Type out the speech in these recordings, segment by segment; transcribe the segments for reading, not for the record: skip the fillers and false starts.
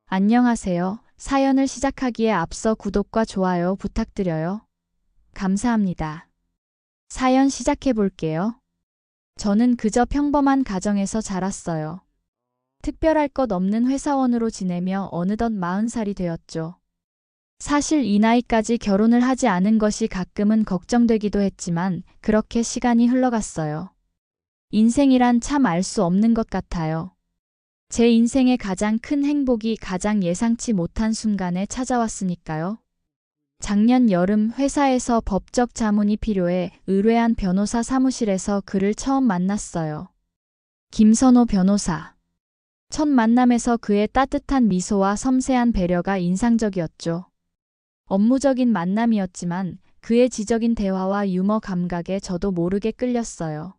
안녕하세요. 사연을 시작하기에 앞서 구독과 좋아요 부탁드려요. 감사합니다. 사연 시작해 볼게요. 저는 그저 평범한 가정에서 자랐어요. 특별할 것 없는 회사원으로 지내며 어느덧 40살이 되었죠. 사실 이 나이까지 결혼을 하지 않은 것이 가끔은 걱정되기도 했지만 그렇게 시간이 흘러갔어요. 인생이란 참 알 수 없는 것 같아요. 제 인생의 가장 큰 행복이 가장 예상치 못한 순간에 찾아왔으니까요. 작년 여름 회사에서 법적 자문이 필요해 의뢰한 변호사 사무실에서 그를 처음 만났어요. 김선호 변호사. 첫 만남에서 그의 따뜻한 미소와 섬세한 배려가 인상적이었죠. 업무적인 만남이었지만 그의 지적인 대화와 유머 감각에 저도 모르게 끌렸어요.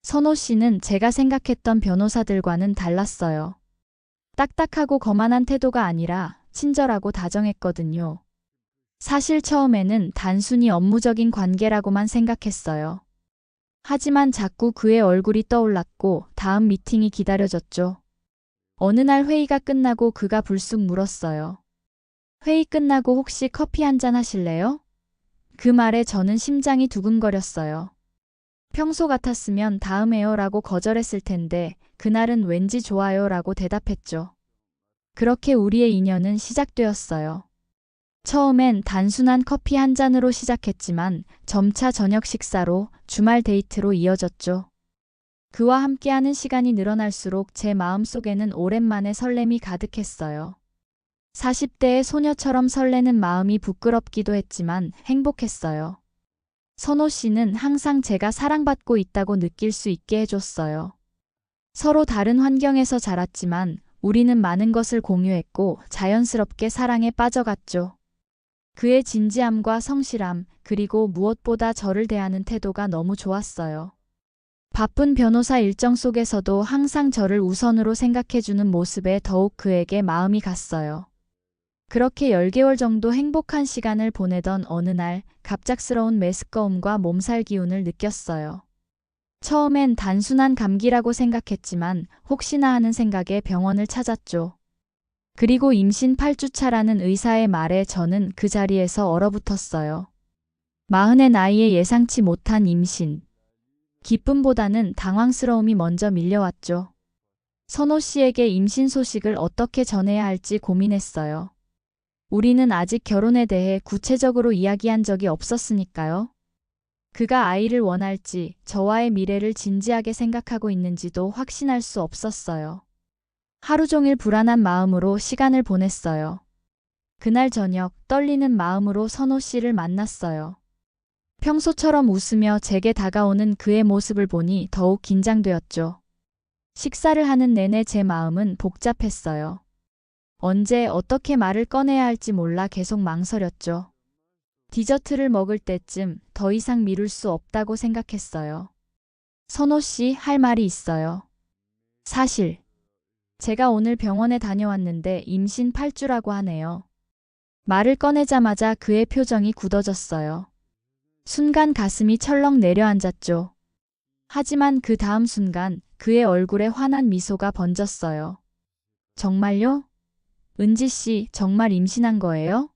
선호 씨는 제가 생각했던 변호사들과는 달랐어요. 딱딱하고 거만한 태도가 아니라 친절하고 다정했거든요. 사실 처음에는 단순히 업무적인 관계라고만 생각했어요. 하지만 자꾸 그의 얼굴이 떠올랐고 다음 미팅이 기다려졌죠. 어느 날 회의가 끝나고 그가 불쑥 물었어요. 회의 끝나고 혹시 커피 한잔 하실래요? 그 말에 저는 심장이 두근거렸어요. 평소 같았으면 다음에요 라고 거절했을 텐데 그날은 왠지 좋아요 라고 대답했죠. 그렇게 우리의 인연은 시작되었어요. 처음엔 단순한 커피 한 잔으로 시작했지만 점차 저녁 식사로 주말 데이트로 이어졌죠. 그와 함께하는 시간이 늘어날수록 제 마음속에는 오랜만에 설렘이 가득했어요. 40대의 소녀처럼 설레는 마음이 부끄럽기도 했지만 행복했어요. 선호 씨는 항상 제가 사랑받고 있다고 느낄 수 있게 해줬어요. 서로 다른 환경에서 자랐지만 우리는 많은 것을 공유했고 자연스럽게 사랑에 빠져갔죠. 그의 진지함과 성실함, 그리고 무엇보다 저를 대하는 태도가 너무 좋았어요. 바쁜 변호사 일정 속에서도 항상 저를 우선으로 생각해주는 모습에 더욱 그에게 마음이 갔어요. 그렇게 10개월 정도 행복한 시간을 보내던 어느 날 갑작스러운 메스꺼움과 몸살 기운을 느꼈어요. 처음엔 단순한 감기라고 생각했지만 혹시나 하는 생각에 병원을 찾았죠. 그리고 임신 8주차라는 의사의 말에 저는 그 자리에서 얼어붙었어요. 40의 나이에 예상치 못한 임신. 기쁨보다는 당황스러움이 먼저 밀려왔죠. 선호 씨에게 임신 소식을 어떻게 전해야 할지 고민했어요. 우리는 아직 결혼에 대해 구체적으로 이야기한 적이 없었으니까요. 그가 아이를 원할지, 저와의 미래를 진지하게 생각하고 있는지도 확신할 수 없었어요. 하루 종일 불안한 마음으로 시간을 보냈어요. 그날 저녁 떨리는 마음으로 선호 씨를 만났어요. 평소처럼 웃으며 제게 다가오는 그의 모습을 보니 더욱 긴장되었죠. 식사를 하는 내내 제 마음은 복잡했어요. 언제 어떻게 말을 꺼내야 할지 몰라 계속 망설였죠. 디저트를 먹을 때쯤 더 이상 미룰 수 없다고 생각했어요. 선호 씨, 할 말이 있어요. 사실 제가 오늘 병원에 다녀왔는데 임신 8주라고 하네요. 말을 꺼내자마자 그의 표정이 굳어졌어요. 순간 가슴이 철렁 내려앉았죠. 하지만 그 다음 순간 그의 얼굴에 환한 미소가 번졌어요. 정말요? 은지 씨, 정말 임신한 거예요?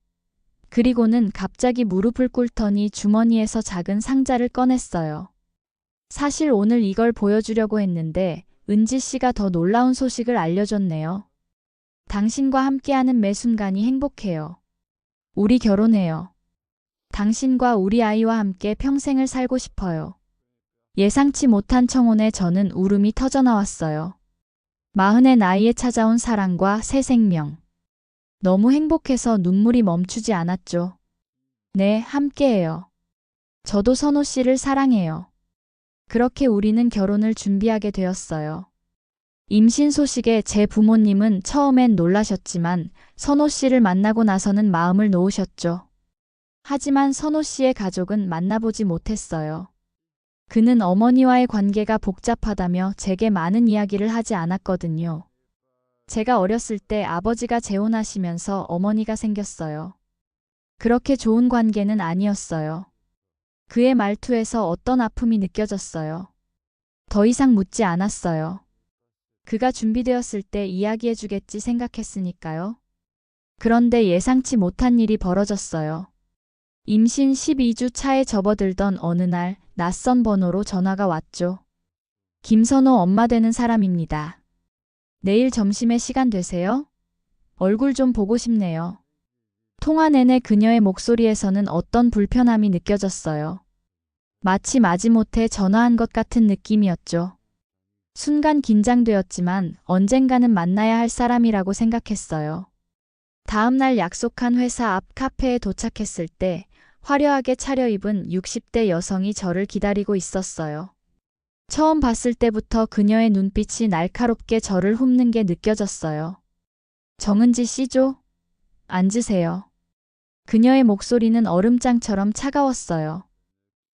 그리고는 갑자기 무릎을 꿇더니 주머니에서 작은 상자를 꺼냈어요. 사실 오늘 이걸 보여주려고 했는데 은지 씨가 더 놀라운 소식을 알려줬네요. 당신과 함께하는 매 순간이 행복해요. 우리 결혼해요. 당신과 우리 아이와 함께 평생을 살고 싶어요. 예상치 못한 청혼에 저는 울음이 터져나왔어요. 40의 나이에 찾아온 사랑과 새 생명. 너무 행복해서 눈물이 멈추지 않았죠. 네, 함께해요. 저도 선호 씨를 사랑해요. 그렇게 우리는 결혼을 준비하게 되었어요. 임신 소식에 제 부모님은 처음엔 놀라셨지만 선호 씨를 만나고 나서는 마음을 놓으셨죠. 하지만 선호 씨의 가족은 만나보지 못했어요. 그는 어머니와의 관계가 복잡하다며 제게 많은 이야기를 하지 않았거든요. 제가 어렸을 때 아버지가 재혼하시면서 어머니가 생겼어요. 그렇게 좋은 관계는 아니었어요. 그의 말투에서 어떤 아픔이 느껴졌어요. 더 이상 묻지 않았어요. 그가 준비되었을 때 이야기해주겠지 생각했으니까요. 그런데 예상치 못한 일이 벌어졌어요. 임신 12주 차에 접어들던 어느 날 낯선 번호로 전화가 왔죠. 김선호 엄마 되는 사람입니다. 내일 점심에 시간 되세요? 얼굴 좀 보고 싶네요. 통화 내내 그녀의 목소리에서는 어떤 불편함이 느껴졌어요. 마치 마지못해 전화한 것 같은 느낌이었죠. 순간 긴장되었지만 언젠가는 만나야 할 사람이라고 생각했어요. 다음 날 약속한 회사 앞 카페에 도착했을 때 화려하게 차려입은 60대 여성이 저를 기다리고 있었어요. 처음 봤을 때부터 그녀의 눈빛이 날카롭게 저를 훑는 게 느껴졌어요. 정은지 씨죠? 앉으세요. 그녀의 목소리는 얼음장처럼 차가웠어요.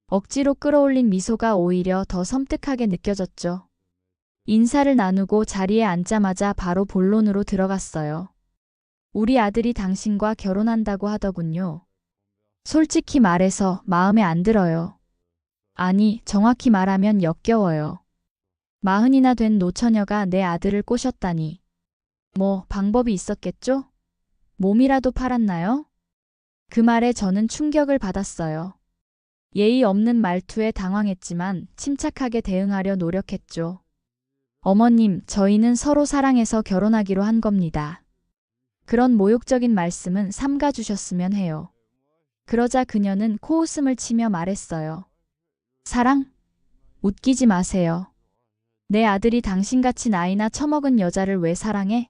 억지로 끌어올린 미소가 오히려 더 섬뜩하게 느껴졌죠. 인사를 나누고 자리에 앉자마자 바로 본론으로 들어갔어요. 우리 아들이 당신과 결혼한다고 하더군요. 솔직히 말해서 마음에 안 들어요. 아니, 정확히 말하면 역겨워요. 40이나 된 노처녀가 내 아들을 꼬셨다니. 뭐 방법이 있었겠죠? 몸이라도 팔았나요? 그 말에 저는 충격을 받았어요. 예의 없는 말투에 당황했지만 침착하게 대응하려 노력했죠. 어머님, 저희는 서로 사랑해서 결혼하기로 한 겁니다. 그런 모욕적인 말씀은 삼가주셨으면 해요. 그러자 그녀는 코웃음을 치며 말했어요. 사랑? 웃기지 마세요. 내 아들이 당신같이 나이나 처먹은 여자를 왜 사랑해?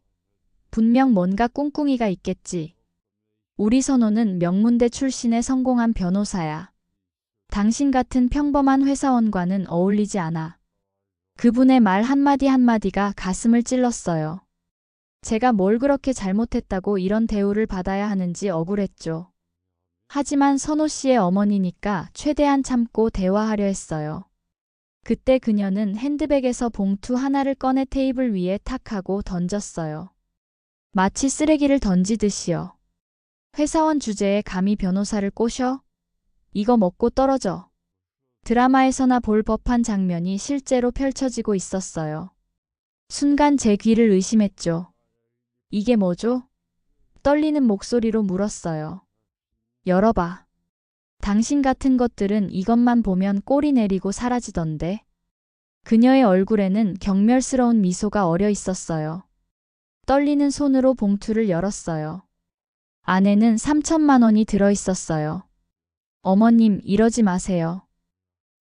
분명 뭔가 꿍꿍이가 있겠지. 우리 선호는 명문대 출신의 성공한 변호사야. 당신 같은 평범한 회사원과는 어울리지 않아. 그분의 말 한마디 한마디가 가슴을 찔렀어요. 제가 뭘 그렇게 잘못했다고 이런 대우를 받아야 하는지 억울했죠. 하지만 선호 씨의 어머니니까 최대한 참고 대화하려 했어요. 그때 그녀는 핸드백에서 봉투 하나를 꺼내 테이블 위에 탁 하고 던졌어요. 마치 쓰레기를 던지듯이요. 회사원 주제에 감히 변호사를 꼬셔? 이거 먹고 떨어져. 드라마에서나 볼 법한 장면이 실제로 펼쳐지고 있었어요. 순간 제 귀를 의심했죠. 이게 뭐죠? 떨리는 목소리로 물었어요. 열어봐. 당신 같은 것들은 이것만 보면 꼬리 내리고 사라지던데. 그녀의 얼굴에는 경멸스러운 미소가 어려 있었어요. 떨리는 손으로 봉투를 열었어요. 안에는 3천만 원이 들어 있었어요. 어머님, 이러지 마세요.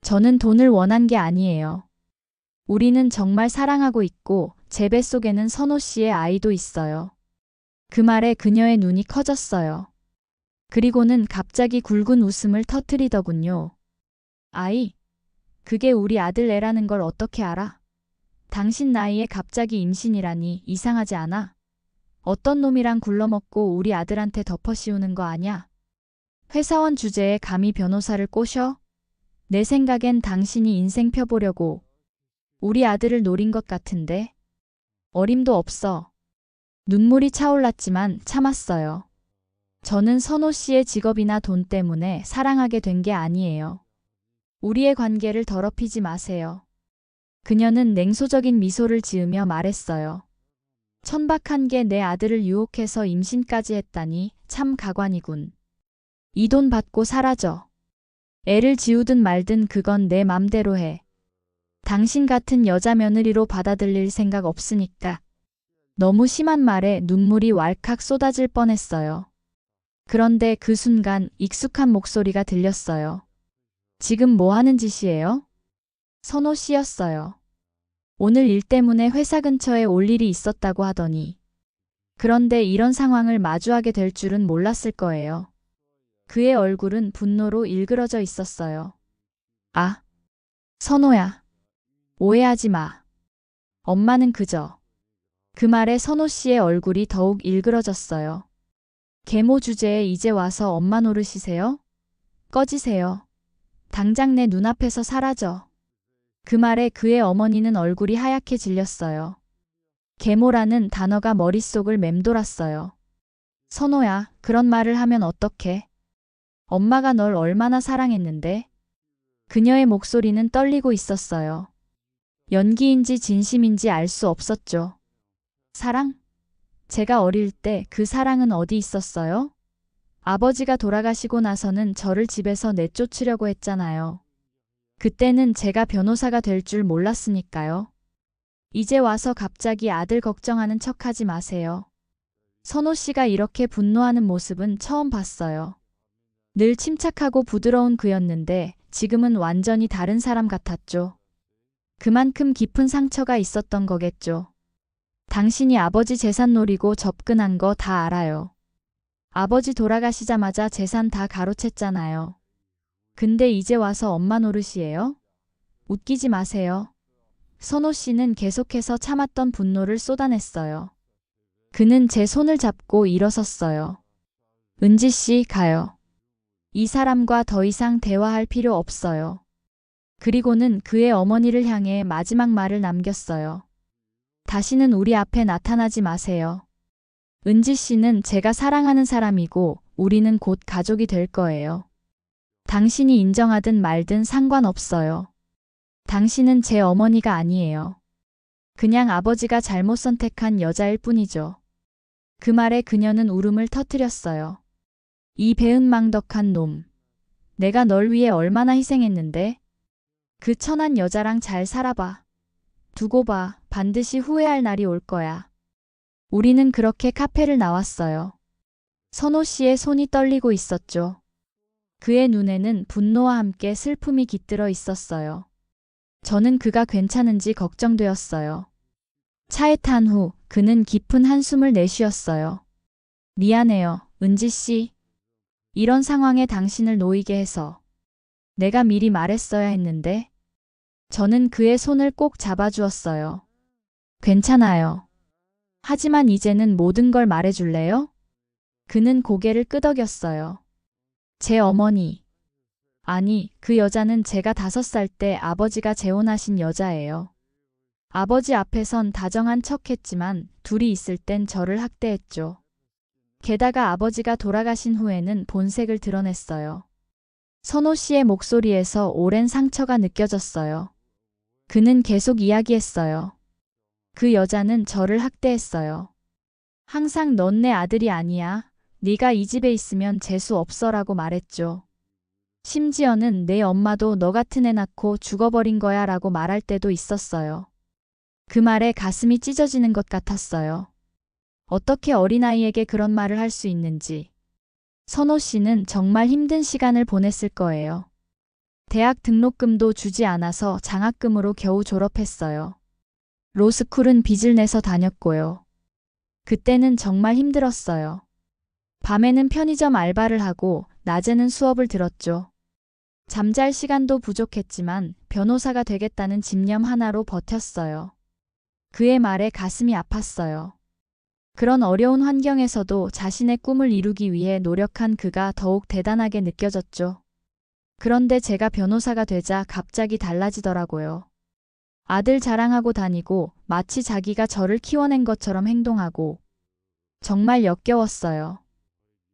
저는 돈을 원한 게 아니에요. 우리는 정말 사랑하고 있고 제 뱃속에는 선호 씨의 아이도 있어요. 그 말에 그녀의 눈이 커졌어요. 그리고는 갑자기 굵은 웃음을 터뜨리더군요. 아이, 그게 우리 아들 애라는 걸 어떻게 알아? 당신 나이에 갑자기 임신이라니 이상하지 않아? 어떤 놈이랑 굴러먹고 우리 아들한테 덮어씌우는 거 아냐? 회사원 주제에 감히 변호사를 꼬셔? 내 생각엔 당신이 인생 펴보려고 우리 아들을 노린 것 같은데? 어림도 없어. 눈물이 차올랐지만 참았어요. 저는 선호 씨의 직업이나 돈 때문에 사랑하게 된 게 아니에요. 우리의 관계를 더럽히지 마세요. 그녀는 냉소적인 미소를 지으며 말했어요. 천박한 게 내 아들을 유혹해서 임신까지 했다니 참 가관이군. 이 돈 받고 사라져. 애를 지우든 말든 그건 내 맘대로 해. 당신 같은 여자 며느리로 받아들일 생각 없으니까. 너무 심한 말에 눈물이 왈칵 쏟아질 뻔했어요. 그런데 그 순간 익숙한 목소리가 들렸어요. 지금 뭐 하는 짓이에요? 선호 씨였어요. 오늘 일 때문에 회사 근처에 올 일이 있었다고 하더니. 그런데 이런 상황을 마주하게 될 줄은 몰랐을 거예요. 그의 얼굴은 분노로 일그러져 있었어요. 아, 선호야. 오해하지 마. 엄마는 그저. 그 말에 선호 씨의 얼굴이 더욱 일그러졌어요. 계모 주제에 이제 와서 엄마 노릇이세요? 꺼지세요. 당장 내 눈앞에서 사라져. 그 말에 그의 어머니는 얼굴이 하얗게 질렸어요. 계모라는 단어가 머릿속을 맴돌았어요. 선호야, 그런 말을 하면 어떡해? 엄마가 널 얼마나 사랑했는데? 그녀의 목소리는 떨리고 있었어요. 연기인지 진심인지 알 수 없었죠. 사랑? 제가 어릴 때 그 사랑은 어디 있었어요? 아버지가 돌아가시고 나서는 저를 집에서 내쫓으려고 했잖아요. 그때는 제가 변호사가 될 줄 몰랐으니까요. 이제 와서 갑자기 아들 걱정하는 척하지 마세요. 선호 씨가 이렇게 분노하는 모습은 처음 봤어요. 늘 침착하고 부드러운 그였는데 지금은 완전히 다른 사람 같았죠. 그만큼 깊은 상처가 있었던 거겠죠. 당신이 아버지 재산 노리고 접근한 거 다 알아요. 아버지 돌아가시자마자 재산 다 가로챘잖아요. 근데 이제 와서 엄마 노릇이에요? 웃기지 마세요. 선호 씨는 계속해서 참았던 분노를 쏟아냈어요. 그는 제 손을 잡고 일어섰어요. 은지 씨, 가요. 이 사람과 더 이상 대화할 필요 없어요. 그리고는 그의 어머니를 향해 마지막 말을 남겼어요. 다시는 우리 앞에 나타나지 마세요. 은지 씨는 제가 사랑하는 사람이고 우리는 곧 가족이 될 거예요. 당신이 인정하든 말든 상관없어요. 당신은 제 어머니가 아니에요. 그냥 아버지가 잘못 선택한 여자일 뿐이죠. 그 말에 그녀는 울음을 터뜨렸어요. 이 배은망덕한 놈. 내가 널 위해 얼마나 희생했는데? 그 천한 여자랑 잘 살아봐. 두고 봐. 반드시 후회할 날이 올 거야. 우리는 그렇게 카페를 나왔어요. 선호 씨의 손이 떨리고 있었죠. 그의 눈에는 분노와 함께 슬픔이 깃들어 있었어요. 저는 그가 괜찮은지 걱정되었어요. 차에 탄 후 그는 깊은 한숨을 내쉬었어요. 미안해요, 은지 씨. 이런 상황에 당신을 놓이게 해서. 내가 미리 말했어야 했는데. 저는 그의 손을 꼭 잡아주었어요. 괜찮아요. 하지만 이제는 모든 걸 말해줄래요? 그는 고개를 끄덕였어요. 제 어머니. 아니, 그 여자는 제가 5살 때 아버지가 재혼하신 여자예요. 아버지 앞에선 다정한 척했지만 둘이 있을 땐 저를 학대했죠. 게다가 아버지가 돌아가신 후에는 본색을 드러냈어요. 선호 씨의 목소리에서 오랜 상처가 느껴졌어요. 그는 계속 이야기했어요. 그 여자는 저를 학대했어요. 항상 넌 내 아들이 아니야. 네가 이 집에 있으면 재수 없어라고 말했죠. 심지어는 내 엄마도 너 같은 애 낳고 죽어버린 거야 라고 말할 때도 있었어요. 그 말에 가슴이 찢어지는 것 같았어요. 어떻게 어린아이에게 그런 말을 할 수 있는지. 선호 씨는 정말 힘든 시간을 보냈을 거예요. 대학 등록금도 주지 않아서 장학금으로 겨우 졸업했어요. 로스쿨은 빚을 내서 다녔고요. 그때는 정말 힘들었어요. 밤에는 편의점 알바를 하고 낮에는 수업을 들었죠. 잠잘 시간도 부족했지만 변호사가 되겠다는 집념 하나로 버텼어요. 그의 말에 가슴이 아팠어요. 그런 어려운 환경에서도 자신의 꿈을 이루기 위해 노력한 그가 더욱 대단하게 느껴졌죠. 그런데 제가 변호사가 되자 갑자기 달라지더라고요. 아들 자랑하고 다니고 마치 자기가 저를 키워낸 것처럼 행동하고 정말 역겨웠어요.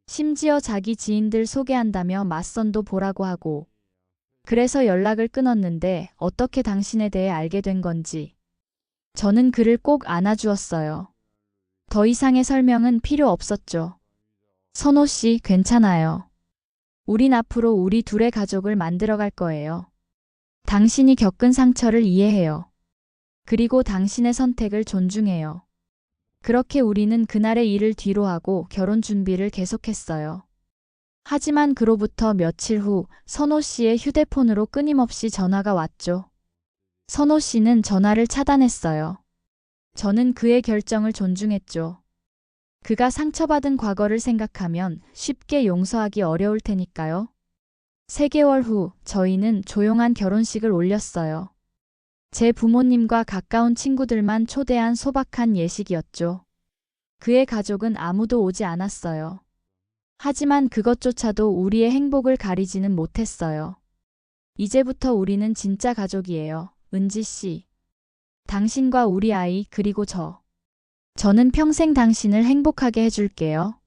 심지어 자기 지인들 소개한다며 맞선도 보라고 하고 그래서 연락을 끊었는데 어떻게 당신에 대해 알게 된 건지 저는 그를 꼭 안아주었어요. 더 이상의 설명은 필요 없었죠. 선호 씨, 괜찮아요. 우린 앞으로 우리 둘의 가족을 만들어갈 거예요. 당신이 겪은 상처를 이해해요. 그리고 당신의 선택을 존중해요. 그렇게 우리는 그날의 일을 뒤로하고 결혼 준비를 계속했어요. 하지만 그로부터 며칠 후 선호 씨의 휴대폰으로 끊임없이 전화가 왔죠. 선호 씨는 전화를 차단했어요. 저는 그의 결정을 존중했죠. 그가 상처받은 과거를 생각하면 쉽게 용서하기 어려울 테니까요. 3개월 후 저희는 조용한 결혼식을 올렸어요. 제 부모님과 가까운 친구들만 초대한 소박한 예식이었죠. 그의 가족은 아무도 오지 않았어요. 하지만 그것조차도 우리의 행복을 가리지는 못했어요. 이제부터 우리는 진짜 가족이에요, 은지 씨. 당신과 우리 아이 그리고 저. 저는 평생 당신을 행복하게 해줄게요.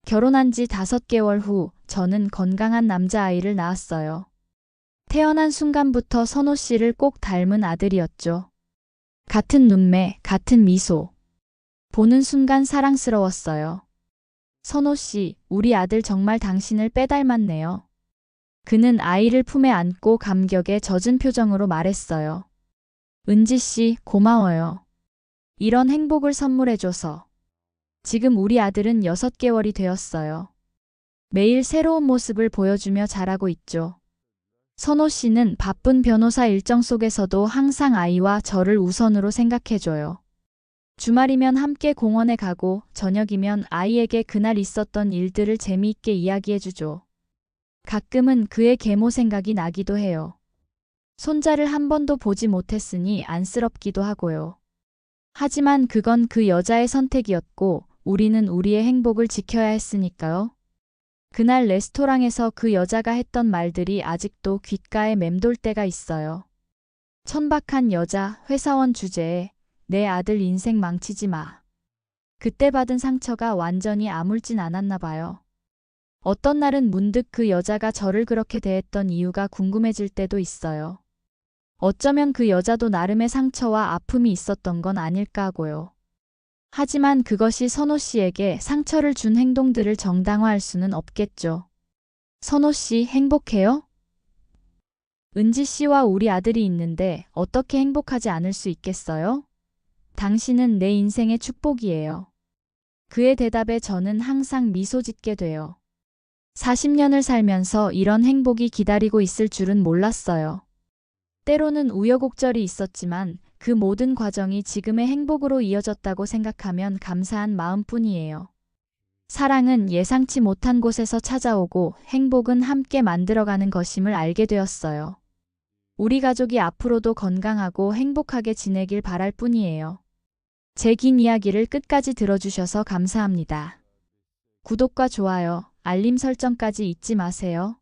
결혼한 지 5개월 후 저는 건강한 남자아이를 낳았어요. 태어난 순간부터 선호 씨를 꼭 닮은 아들이었죠. 같은 눈매, 같은 미소. 보는 순간 사랑스러웠어요. 선호 씨, 우리 아들 정말 당신을 빼닮았네요. 그는 아이를 품에 안고 감격에 젖은 표정으로 말했어요. 은지 씨, 고마워요. 이런 행복을 선물해줘서. 지금 우리 아들은 6개월이 되었어요. 매일 새로운 모습을 보여주며 자라고 있죠. 선호 씨는 바쁜 변호사 일정 속에서도 항상 아이와 저를 우선으로 생각해줘요. 주말이면 함께 공원에 가고 저녁이면 아이에게 그날 있었던 일들을 재미있게 이야기해주죠. 가끔은 그의 계모 생각이 나기도 해요. 손자를 한 번도 보지 못했으니 안쓰럽기도 하고요. 하지만 그건 그 여자의 선택이었고 우리는 우리의 행복을 지켜야 했으니까요. 그날 레스토랑에서 그 여자가 했던 말들이 아직도 귓가에 맴돌 때가 있어요. 천박한 여자, 회사원 주제에 내 아들 인생 망치지 마. 그때 받은 상처가 완전히 아물진 않았나 봐요. 어떤 날은 문득 그 여자가 저를 그렇게 대했던 이유가 궁금해질 때도 있어요. 어쩌면 그 여자도 나름의 상처와 아픔이 있었던 건 아닐까 하고요. 하지만 그것이 선호 씨에게 상처를 준 행동들을 정당화할 수는 없겠죠. 선호 씨 행복해요? 은지 씨와 우리 아들이 있는데 어떻게 행복하지 않을 수 있겠어요? 당신은 내 인생의 축복이에요. 그의 대답에 저는 항상 미소 짓게 돼요. 40년을 살면서 이런 행복이 기다리고 있을 줄은 몰랐어요. 때로는 우여곡절이 있었지만 그 모든 과정이 지금의 행복으로 이어졌다고 생각하면 감사한 마음뿐이에요. 사랑은 예상치 못한 곳에서 찾아오고 행복은 함께 만들어가는 것임을 알게 되었어요. 우리 가족이 앞으로도 건강하고 행복하게 지내길 바랄 뿐이에요. 제 긴 이야기를 끝까지 들어주셔서 감사합니다. 구독과 좋아요, 알림 설정까지 잊지 마세요.